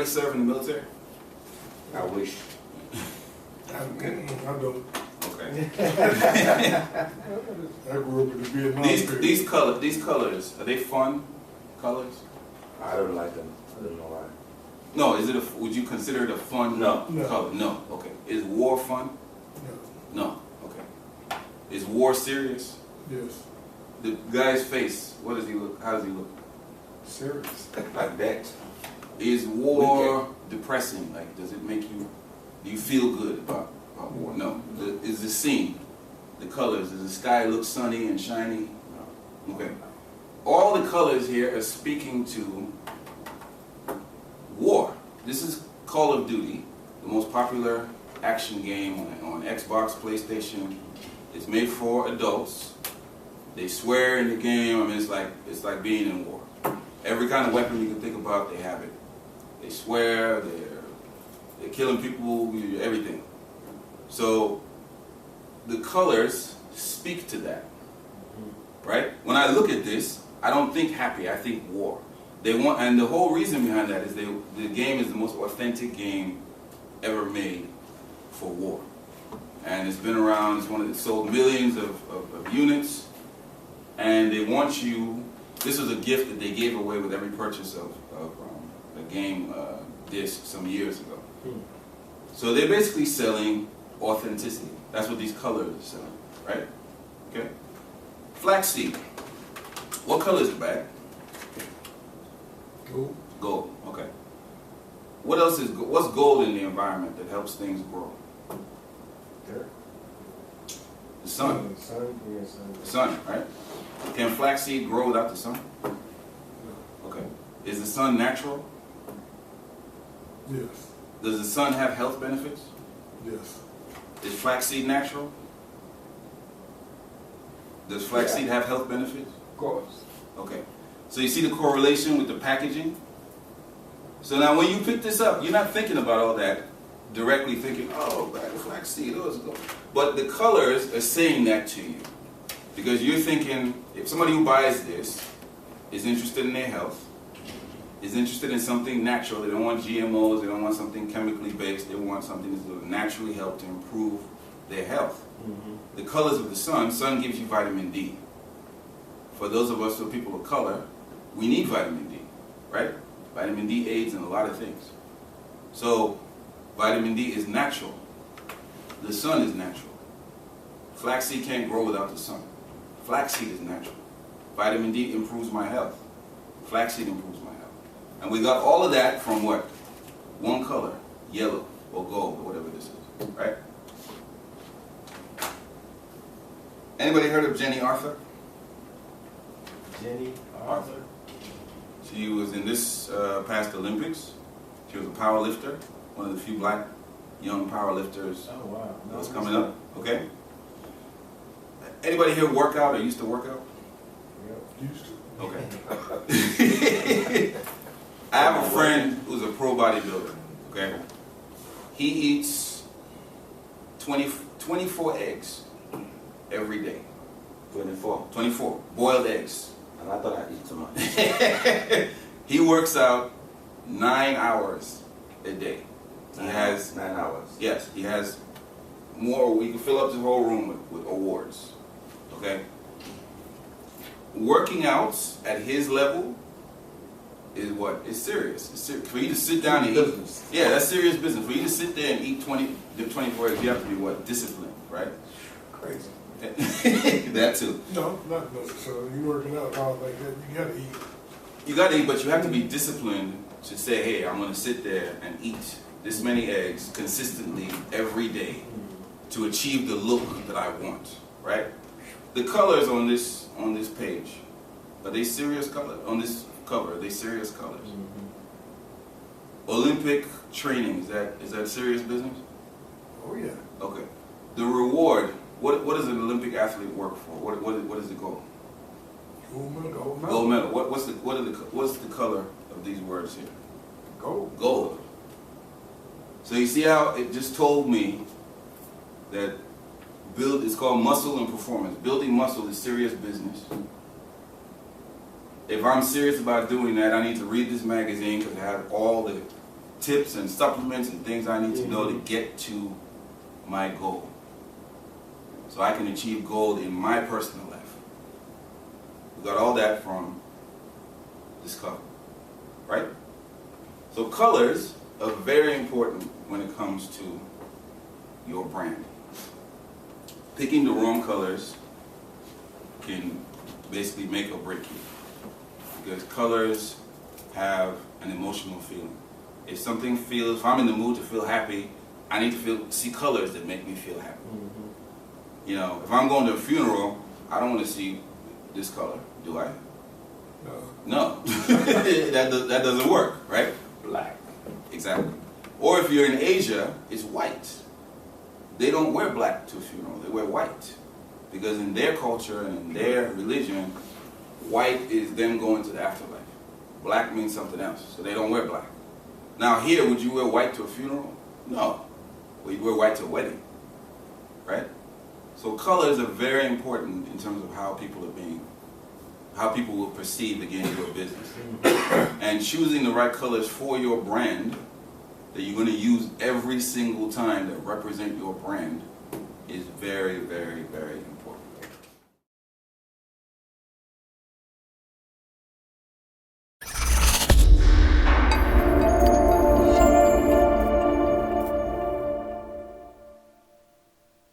Anybody serve in the military? I wish. I don't. Okay. I grew up in the Vietnam period. These colors, are they fun colors? I don't like them. I don't know why. No, is it would you consider it a fun No. color? No. Okay. Is war fun? No. No. Okay. Is war serious? Yes. The guy's face, what does he look? How does he look? Serious. Like that. Is war depressing? Like, does it make you? Do you feel good about war? No. Is the scene, the colors? Does the sky look sunny and shiny? No. Okay. All the colors here are speaking to war. This is Call of Duty, the most popular action game on Xbox, PlayStation. It's made for adults. They swear in the game. I mean, it's like being in war. Every kind of weapon you can think about, they have it. They swear. They're killing people. Everything. So the colors speak to that, right? When I look at this, I don't think happy. I think war. They want, and the whole reason behind that is the game is the most authentic game ever made for war, and it's been around. It's sold millions of units, and they want you. This was a gift that they gave away with every purchase of a game disc some years ago. So they're basically selling authenticity. That's what these colors are selling, right? Okay. Flaxseed. What color is the bag? Gold. Gold. Okay. What else is what's gold in the environment that helps things grow? Dirt. The sun. Sun, yeah, sun. The sun, right? Can flaxseed grow without the sun? Okay. Is the sun natural? Yes. Does the sun have health benefits? Yes. Is flaxseed natural? Does flaxseed have health benefits? Of course. Okay. So you see the correlation with the packaging? So now when you pick this up, you're not thinking about all that, directly thinking, oh, bag of flaxseed, oh, it's gold. But the colors are saying that to you. Because you're thinking, if somebody who buys this is interested in their health, is interested in something natural, they don't want GMOs, they don't want something chemically based, they want something that will naturally help to improve their health. The colors of the sun gives you vitamin D. For those of us who are people of color, we need vitamin D, right? Vitamin D aids in a lot of things. So, vitamin D is natural. The sun is natural. Flaxseed can't grow without the sun. Flaxseed is natural. Vitamin D improves my health. Flaxseed improves my health. And we got all of that from what? One color, yellow or gold or whatever this is, right? Anybody heard of Jenny Arthur? Jenny Arthur. She was in this past Olympics. She was a power lifter, one of the few black young power lifters Oh wow. that's coming up. Okay. Anybody here work out or used to work out? Yep. Used to. Okay. I have a friend who's a pro bodybuilder. Okay. He eats 24 eggs every day. 24. 24 boiled eggs. And I thought I'd eat too much. He works out 9 hours a day. He has 9 hours. Yes, he has more. We can fill up the whole room with awards. Okay. Working out at his level is what? It's serious. It's serious. For you to sit down and eat. Yeah, that's serious business. For you to sit there and eat 24 eggs, you have to be what? Disciplined, right? Crazy. That too. No, not necessarily. You working out hard like that, you gotta eat. You gotta eat, but you have to be disciplined to say, hey, I'm gonna sit there and eat this many eggs consistently every day to achieve the look that I want, right? The colors on this page, are they serious color? On this cover, are they serious colors? Olympic training, is that serious business? Oh yeah. Okay. The reward, what does an Olympic athlete work for? What is the goal? Gold medal. Gold medal. What's the color of these words here? Gold. Gold. So you see how it just told me that it's called muscle and performance. Building muscle is serious business. If I'm serious about doing that, I need to read this magazine because it has all the tips and supplements and things I need to know to get to my goal. So I can achieve gold in my personal life. We got all that from this cover, right? So colors are very important when it comes to your brand. Picking the wrong colors can basically make or break you, because colors have an emotional feeling. If I'm in the mood to feel happy, I need to see colors that make me feel happy. You know, if I'm going to a funeral, I don't want to see this color, do I? No. that doesn't work, right? Black. Exactly. Or if you're in Asia, it's white. They don't wear black to a funeral, they wear white. Because in their culture and in their religion, white is them going to the afterlife. Black means something else, so they don't wear black. Now here, would you wear white to a funeral? No. Well, you'd wear white to a wedding, right? So colors are very important in terms of how people will perceive, again, your business. And choosing the right colors for your brand that you're going to use every single time that represent your brand is very, very, very important.